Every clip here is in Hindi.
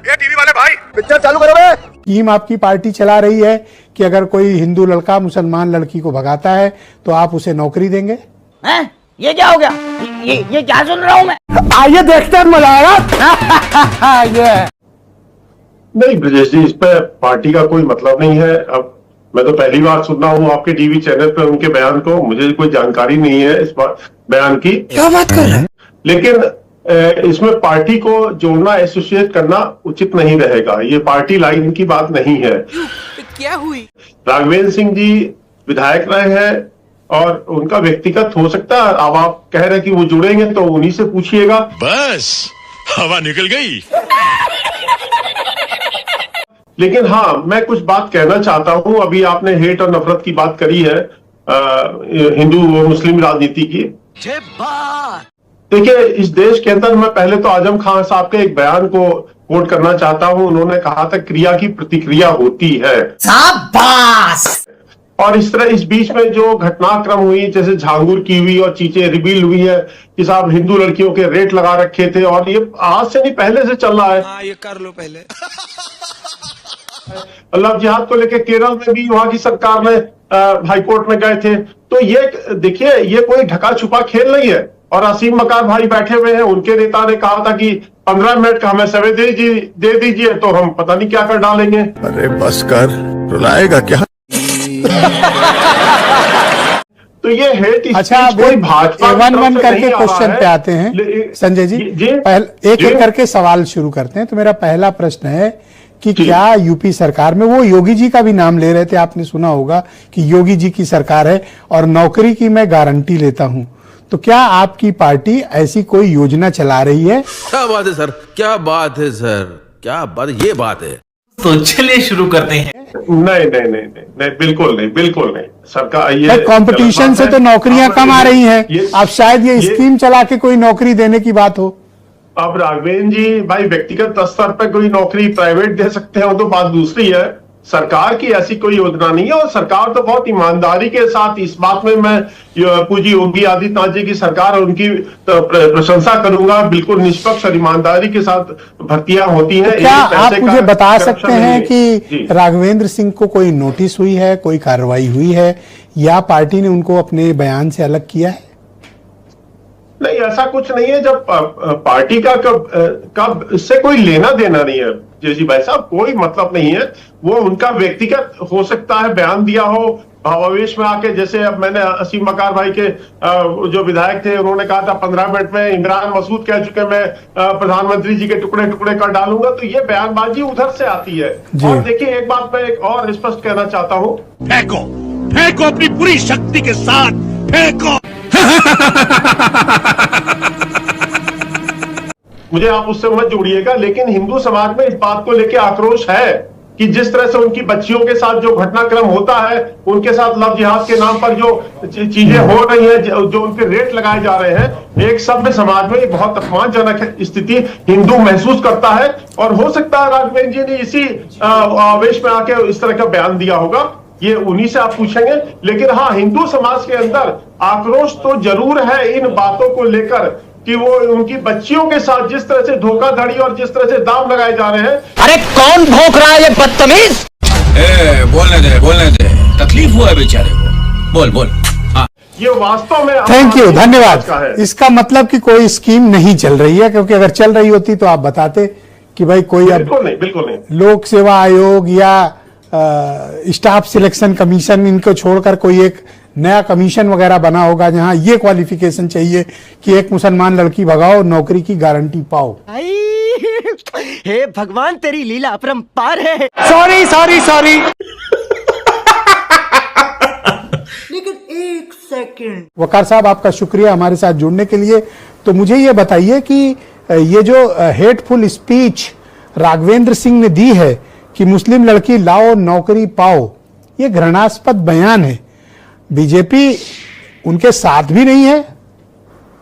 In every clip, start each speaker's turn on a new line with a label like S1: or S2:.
S1: ये टीवी वाले भाई पिक्चर चालू करो बे।
S2: टीम आपकी पार्टी चला रही है कि अगर कोई हिंदू लड़का मुसलमान लड़की को भगाता है तो आप उसे नौकरी देंगे।
S3: हैं? ये क्या हो गया? ये क्या सुन रहा हूँ मैं?
S2: आइए देखते हैं, मजा आएगा। ये
S4: नहीं ब्रजेश जी, इस पे पार्टी का कोई मतलब नहीं है। अब मैं तो पहली बार सुन रहा हूँ आपके टीवी चैनल पे उनके बयान को, मुझे कोई जानकारी नहीं है इस बयान की।
S2: क्या बात कर रहे हैं?
S4: लेकिन इसमें पार्टी को जोड़ना, एसोसिएट करना उचित नहीं रहेगा। ये पार्टी लाइन की बात नहीं है।
S5: क्या हुई?
S4: राघवेंद्र सिंह जी विधायक रहे हैं और उनका व्यक्तिगत हो सकता है। अब आप कह रहे हैं कि वो जुड़ेंगे तो उन्हीं से पूछिएगा।
S1: बस हवा निकल गई।
S4: लेकिन हाँ, मैं कुछ बात कहना चाहता हूं। अभी आपने हेट और नफरत की बात करी है हिंदू और मुस्लिम राजनीति की। देखिए, इस देश के अंदर मैं पहले तो आजम खान साहब के एक बयान को कोट करना चाहता हूं। उन्होंने कहा था क्रिया की प्रतिक्रिया होती है।
S3: शाबाश!
S4: और इस तरह इस बीच में जो घटनाक्रम हुई, जैसे झांगुर की हुई और चीजें रिवील हुई है कि साहब हिंदू लड़कियों के रेट लगा रखे थे, और ये आज से नहीं पहले से चल रहा है।
S5: हाँ, ये कर लो पहले।
S4: लव जिहाद को लेकर केरल में भी वहां की सरकार ने हाईकोर्ट में गए थे। तो ये देखिए, ये कोई ढका छुपा खेल नहीं है। और असीम मकार भाई बैठे हुए हैं, उनके नेता ने कहा था कि 15 मिनट का हमें समय दे दीजिए तो हम पता नहीं क्या कर डालेंगे।
S1: अरे बस कर, रुलाएगा क्या?
S4: तो ये हेट
S2: अच्छा,
S4: कोई भाजपा
S2: वन वन करके क्वेश्चन पे आते हैं संजय जी। एक एक करके सवाल शुरू करते हैं। तो मेरा पहला प्रश्न है कि क्या यूपी सरकार में, वो योगी जी का भी नाम ले रहे थे, आपने सुना होगा कि योगी जी की सरकार है और नौकरी की मैं गारंटी लेता हूं, तो क्या आपकी पार्टी ऐसी कोई योजना चला रही है?
S6: क्या बात है सर, क्या बात है सर, क्या बात, ये बात है।
S7: तो चलिए शुरू करते हैं।
S4: नहीं, बिल्कुल नहीं। सरकार ये
S2: कंपटीशन से तो नौकरियां कम आ रही हैं। अब शायद ये स्कीम चला के कोई नौकरी देने की बात हो।
S4: अब राघवेंद्र जी भाई, व्यक्तिगत स्तर पर कोई नौकरी प्राइवेट दे सकते हैं, तो बात दूसरी है। सरकार की ऐसी कोई योजना नहीं है। और सरकार तो बहुत ईमानदारी के साथ, इस बात में मैं पूजी योगी आदित्यनाथ जी की सरकार और उनकी तो प्रशंसा करूंगा, बिल्कुल निष्पक्ष और ईमानदारी के साथ भर्तियां होती हैं।
S2: क्या आप मुझे बता सकते हैं कि राघवेंद्र सिंह को कोई नोटिस हुई है, कोई कार्रवाई हुई है, या पार्टी ने उनको अपने बयान से अलग किया है?
S4: नहीं, ऐसा कुछ नहीं है। जब पार्टी का कब इससे कोई लेना देना नहीं है जी भाई साहब, कोई मतलब नहीं है। वो उनका व्यक्तिगत हो सकता है, बयान दिया हो भावावेश में आके। जैसे अब मैंने असीम मकार भाई के जो विधायक थे, उन्होंने कहा था 15 मिनट में इमरान मसूद कह चुके मैं प्रधानमंत्री जी के टुकड़े टुकड़े कर डालूंगा। तो ये बयानबाजी उधर से आती है। और देखिए, एक बात मैं एक और स्पष्ट कहना चाहता हूँ।
S1: फेंको अपनी पूरी शक्ति के साथ फेंको।
S4: मुझे आप उससे मत जोड़िएगा, लेकिन हिंदू समाज में इस बात को लेकर आक्रोश है कि जिस तरह से उनकी बच्चियों के साथ जो घटनाक्रम होता है, उनके साथ लव जिहाद के नाम पर जो चीजें हो रही हैं, जो उनके रेट लगाए जा रहे हैं, एक सभ्य समाज में एक बहुत अपमानजनक स्थिति हिंदू महसूस करता है। और हो सकता है राघवेंद्र जी ने इसी आवेश में आके इस तरह का बयान दिया होगा। ये उन्हीं से आप पूछेंगे। लेकिन हाँ, हिंदू समाज के अंदर आक्रोश तो जरूर है इन बातों को लेकर कि वो उनकी बच्चियों के साथ जिस तरह से धोखाधड़ी और जिस तरह से दाम लगाए जा रहे हैं।
S3: अरे कौन भौंक रहा है ये बदतमीज?
S6: बोलने दे, तकलीफ हुआ है बेचारे को। बोल। हाँ।
S4: ये वास्तव में
S2: थैंक यू, धन्यवाद। इसका मतलब कि कोई स्कीम नहीं चल रही है, क्योंकि अगर चल रही होती तो आप बताते कि भाई कोई
S4: बिल्कुल नहीं।
S2: लोक सेवा आयोग या स्टाफ सिलेक्शन कमीशन, इनको छोड़कर कोई एक नया कमीशन वगैरह बना होगा जहां ये क्वालिफिकेशन चाहिए कि एक मुसलमान लड़की भगाओ, नौकरी की गारंटी पाओ।
S5: हे भगवान, तेरी लीला अपरंपार है।
S2: सॉरी।
S5: लेकिन एक सेकंड,
S2: वकार साहब, आपका शुक्रिया हमारे साथ जुड़ने के लिए। तो मुझे ये बताइए कि ये जो हेटफुल स्पीच राघवेंद्र सिंह ने दी है कि मुस्लिम लड़की लाओ नौकरी पाओ, ये घृणास्पद बयान है। बीजेपी उनके साथ भी नहीं है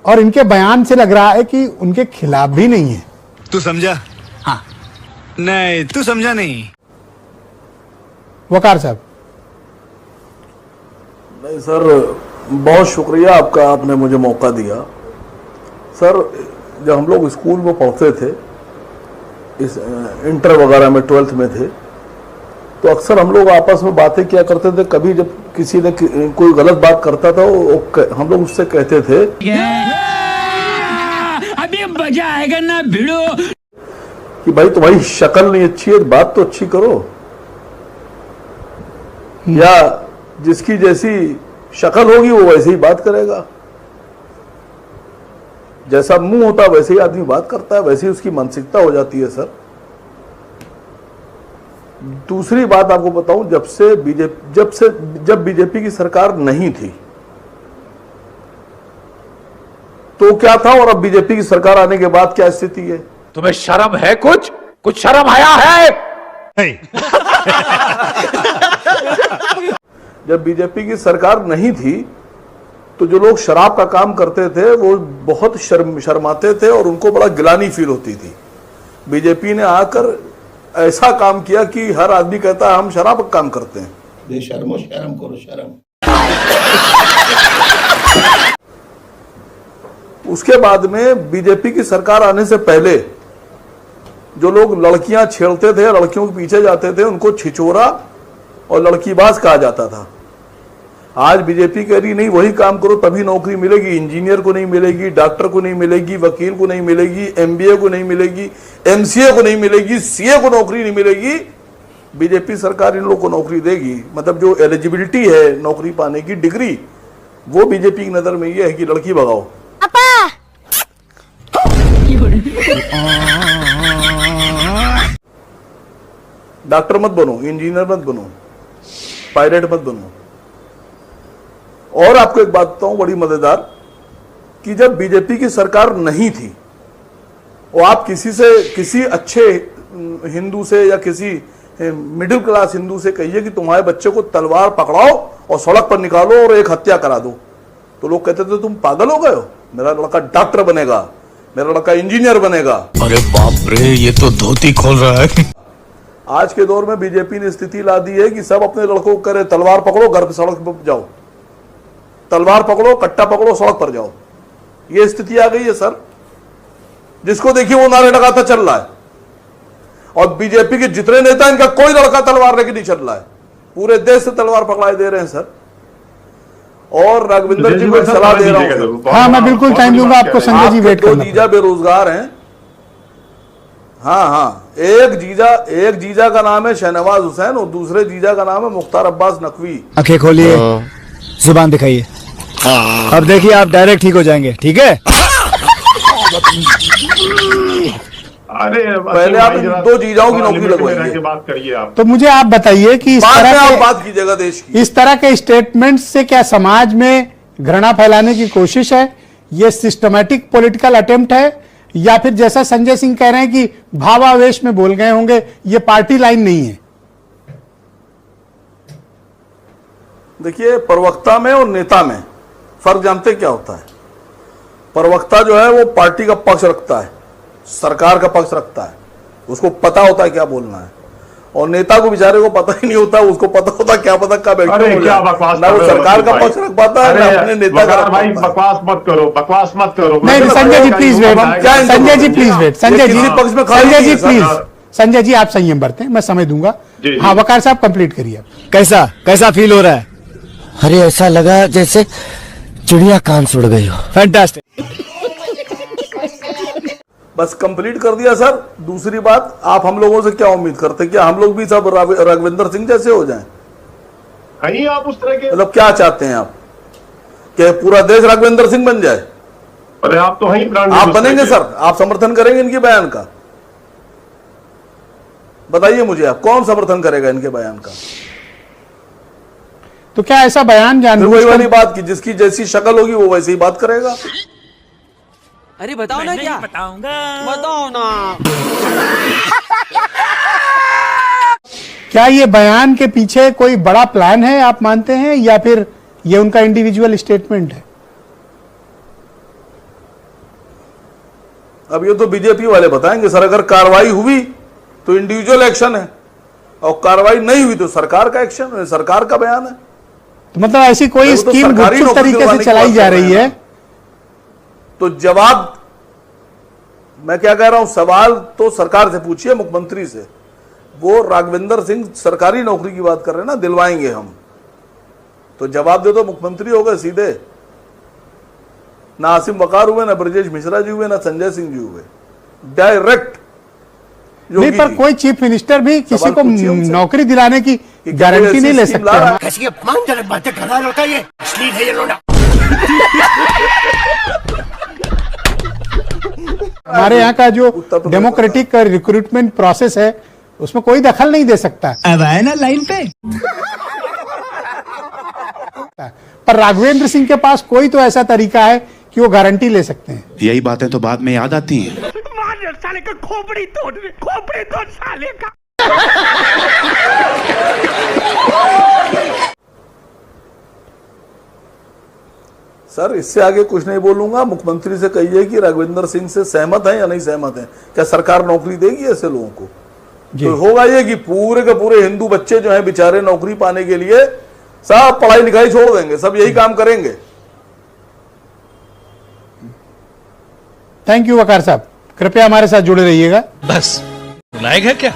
S2: और इनके बयान से लग रहा है कि उनके खिलाफ भी नहीं है।
S1: तू समझा? हाँ। नहीं, तू समझा नहीं।
S2: वकार साहब।
S8: नहीं सर, बहुत शुक्रिया आपका, आपने मुझे मौका दिया। सर, जब हम लोग स्कूल में पढ़ते थे इस इंटर वगैरह में 12th में थे, तो अक्सर हम लोग आपस में बातें किया करते थे। कभी जब किसी ने कोई गलत बात करता था हम लोग उससे कहते थे
S1: अभी मजा आएगा ना भिड़ो
S8: कि भाई तुम्हारी शक्ल नहीं अच्छी है, बात तो अच्छी करो, या जिसकी जैसी शक्ल होगी वो वैसे ही बात करेगा, जैसा मुंह होता है वैसे ही आदमी बात करता है, वैसे ही उसकी मानसिकता हो जाती है सर। दूसरी बात आपको बताऊं, जब बीजेपी की सरकार नहीं थी तो क्या था, और अब बीजेपी की सरकार आने के बाद क्या स्थिति है?
S1: तुम्हें शर्म है? कुछ शर्म आया है?
S8: जब बीजेपी की सरकार नहीं थी तो जो लोग शराब का काम करते थे वो बहुत शर्माते थे और उनको बड़ा गिलानी फील होती थी। बीजेपी ने आकर ऐसा काम किया कि हर आदमी कहता है हम शराब का काम करते हैं।
S6: बेशर्मो, शर्म करो, शर्म।
S8: उसके बाद में बीजेपी की सरकार आने से पहले जो लोग लड़कियां छेड़ते थे, लड़कियों के पीछे जाते थे, उनको छिचोरा और लड़कीबाज कहा जाता था। आज बीजेपी कह रही नहीं, वही काम करो तभी नौकरी मिलेगी। इंजीनियर को नहीं मिलेगी, डॉक्टर को नहीं मिलेगी, वकील को नहीं मिलेगी, एमबीए को नहीं मिलेगी, एमसीए को नहीं मिलेगी, सीए को नौकरी नहीं मिलेगी। बीजेपी सरकार इन लोगों को नौकरी देगी। मतलब जो एलिजिबिलिटी है नौकरी पाने की, डिग्री, वो बीजेपी की नजर में ये है कि लड़की भगाओ। डॉक्टर मत बनो, इंजीनियर मत बनो, पायलट मत बनो। और आपको एक बात बताऊं बड़ी मजेदार, कि जब बीजेपी की सरकार नहीं थी और आप किसी अच्छे हिंदू से या किसी मिडिल क्लास हिंदू से कहिए कि तुम्हारे बच्चे को तलवार पकड़ाओ और सड़क पर निकालो और एक हत्या करा दो, तो लोग कहते थे तुम पागल हो गए हो, मेरा लड़का डॉक्टर बनेगा, मेरा लड़का इंजीनियर बनेगा।
S6: अरे बाप रे, ये तो धोती खोल रहा है।
S8: आज के दौर में बीजेपी ने स्थिति ला दी है कि सब अपने लड़कों को करे तलवार पकड़ो, घर पे सड़क पर जाओ, तलवार पकड़ो, कट्टा पकड़ो, सड़क पर जाओ। ये स्थिति आ गई है सर। जिसको देखिए वो नारे लगाता चल रहा है। और बीजेपी के जितने नेता, इनका कोई लड़का तलवार लेके नहीं चल रहा है, पूरे देश से तलवार पकड़ाए दे रहे हैं सर। और राघवेंद्र जी को सलाह दे रहा हूं।
S2: हाँ, मैं बिल्कुल टाइम दूंगा आपको। संजय जी वेट करना।
S8: जीजा बेरोजगार हैं। हाँ, एक जीजा का नाम है शहनवाज हुसैन और दूसरे जीजा का नाम है मुख्तार अब्बास नकवी।
S9: आंखें खोलिए, जुबान दिखाइए। अब देखिए आप डायरेक्ट ठीक हो जाएंगे, ठीक है?
S4: अरे
S8: पहले आप दो जीजाओं की नौकरी लगवाइए,
S4: बात करिए आप।
S2: तो मुझे आप बताइए कि इस तरह
S8: आप
S2: के
S8: बात कीजिएगा देश की।
S2: इस तरह के स्टेटमेंट से क्या समाज में घृणा फैलाने की कोशिश है? ये सिस्टमैटिक पॉलिटिकल अटेम्प्ट है, या फिर जैसा संजय सिंह कह रहे हैं कि भावावेश में बोल गए होंगे, ये पार्टी लाइन नहीं है?
S8: देखिए, प्रवक्ता में और नेता में फर्क जानते क्या होता है? प्रवक्ता जो है वो पार्टी का पक्ष रखता है, सरकार का पक्ष रखता है, उसको पता होता है क्या बोलना है। और नेता को बेचारे को पता ही नहीं होता, उसको पता होता क्या पता कब
S4: क्या बकवास
S8: ना वो सरकार का पक्ष रख पाता है, ना अपने नेता का।
S4: भाई बकवास मत करो।
S2: नहीं, Sanjay ji please wait, Sanjay ji please wait, Sanjay ji please, Sanjay ji आप संयम बरतें, मैं समय दूंगा। हाँ, वकार साहब कंप्लीट करिए।
S9: कैसा फील हो रहा है?
S5: अरे ऐसा लगा जैसे चिड़िया कान से उड़ गई हो।
S9: फैंटास्टिक।
S8: बस कंप्लीट कर दिया सर। दूसरी बात, आप हम लोगों से क्या उम्मीद करते हैं? क्या हम लोग भी सब राघवेंद्र सिंह जैसे हो जाएं?
S4: कहीं आप उस तरह के,
S8: मतलब क्या चाहते हैं आप कि पूरा देश राघवेंद्र सिंह बन जाए?
S4: अरे आप तो हैं ब्रांड,
S8: आप बनेंगे सर? आप समर्थन करेंगे इनके बयान का? बताइए मुझे, आप कौन समर्थन करेगा इनके बयान का?
S2: तो क्या ऐसा बयान
S8: वही वाली बात की जिसकी जैसी शक्ल होगी वो वैसे ही बात करेगा।
S5: अरे बताओ ना, क्या बताऊंगा, बताओ ना।
S2: क्या ये बयान के पीछे कोई बड़ा प्लान है, आप मानते हैं, या फिर ये उनका इंडिविजुअल स्टेटमेंट है?
S8: अब ये तो बीजेपी वाले बताएंगे सर। अगर कार्रवाई हुई तो इंडिविजुअल एक्शन है, और कार्रवाई नहीं हुई तो सरकार का एक्शन है, सरकार का बयान है।
S2: तो मतलब ऐसी कोई स्कीम गुपचुप तरीके से चलाई जा रही है?
S8: तो जवाब मैं क्या कह रहा हूं, सवाल तो सरकार से पूछिए, मुख्यमंत्री से। वो राघवेंद्र सिंह सरकारी नौकरी की बात कर रहे हैं ना, दिलवाएंगे हम, तो जवाब दे दो, मुख्यमंत्री हो गए सीधे। ना आसिम वकार हुए, ना ब्रजेश मिश्रा जी हुए, ना संजय सिंह जी हुए, डायरेक्ट।
S2: नहीं, पर कोई चीफ मिनिस्टर भी किसी को नौकरी दिलाने की गारंटी नहीं ले सकता।
S1: कैसी अपमानजनक बातें कर रहा है लड़का, ये अश्लील है ये लोना।
S2: हमारे यहाँ का जो डेमोक्रेटिक रिक्रूटमेंट प्रोसेस है उसमें कोई दखल नहीं दे सकता।
S9: अब आए ना लाइन पे।
S2: पर राघवेंद्र सिंह के पास कोई तो ऐसा तरीका है कि वो गारंटी ले सकते हैं।
S10: यही बातें तो बाद में याद आती हैं।
S1: साले का खोपड़ी तोड़ साले का।
S8: सर इससे आगे कुछ नहीं बोलूंगा। मुख्यमंत्री से कहिए कि राघवेंद्र सिंह से सहमत हैं या नहीं सहमत हैं, क्या सरकार नौकरी देगी ऐसे लोगों को? तो होगा ये कि पूरे के पूरे हिंदू बच्चे जो हैं बेचारे नौकरी पाने के लिए सब पढ़ाई लिखाई छोड़ देंगे, सब यही काम करेंगे।
S2: थैंक यू वकार साहब, कृपया हमारे साथ जुड़े रहिएगा।
S1: बस लायक है क्या?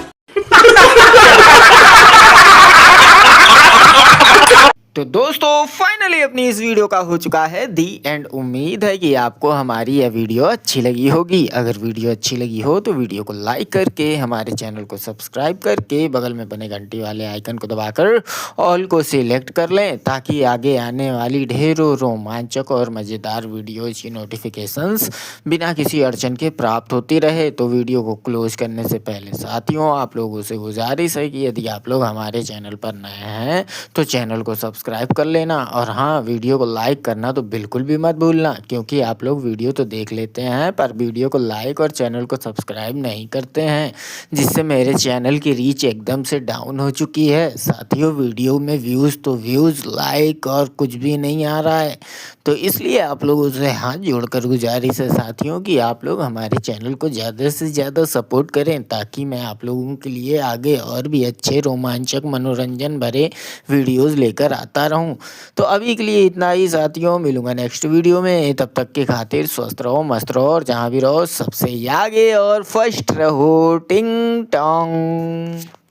S3: तो दोस्तों फाइनली अपनी इस वीडियो का हो चुका है दी एंड। उम्मीद है कि आपको हमारी यह वीडियो अच्छी लगी होगी। अगर वीडियो अच्छी लगी हो तो वीडियो को लाइक करके, हमारे चैनल को सब्सक्राइब करके, बगल में बने घंटी वाले आइकन को दबाकर ऑल को सिलेक्ट कर लें, ताकि आगे आने वाली ढेरों रोमांचक और मज़ेदार वीडियोज़ की नोटिफिकेशंस बिना किसी अड़चन के प्राप्त होती रहे। तो वीडियो को क्लोज करने से पहले साथियों, आप लोगों से गुजारिश है कि यदि आप लोग हमारे चैनल पर नए हैं तो चैनल को सब्सक्राइब कर लेना, और हाँ, वीडियो को लाइक करना तो बिल्कुल भी मत भूलना, क्योंकि आप लोग वीडियो तो देख लेते हैं पर वीडियो को लाइक और चैनल को सब्सक्राइब नहीं करते हैं, जिससे मेरे चैनल की रीच एकदम से डाउन हो चुकी है। साथियों वीडियो में व्यूज़ तो व्यूज़, लाइक और कुछ भी नहीं आ रहा है। तो इसलिए आप लोगों से हाथ जोड़कर गुजारिश है साथियों कि आप लोग हमारे चैनल को ज़्यादा से ज़्यादा सपोर्ट करें, ताकि मैं आप लोगों के लिए आगे और भी अच्छे रोमांचक मनोरंजन भरे वीडियोज़ लेकर आता रहूं। तो अभी के लिए इतना ही साथियों, मिलूंगा नेक्स्ट वीडियो में। तब तक के खातिर स्वस्थ रहो, मस्त रहो और जहां भी रहो सबसे आगे और फर्स्ट रहो। टिंग टोंग।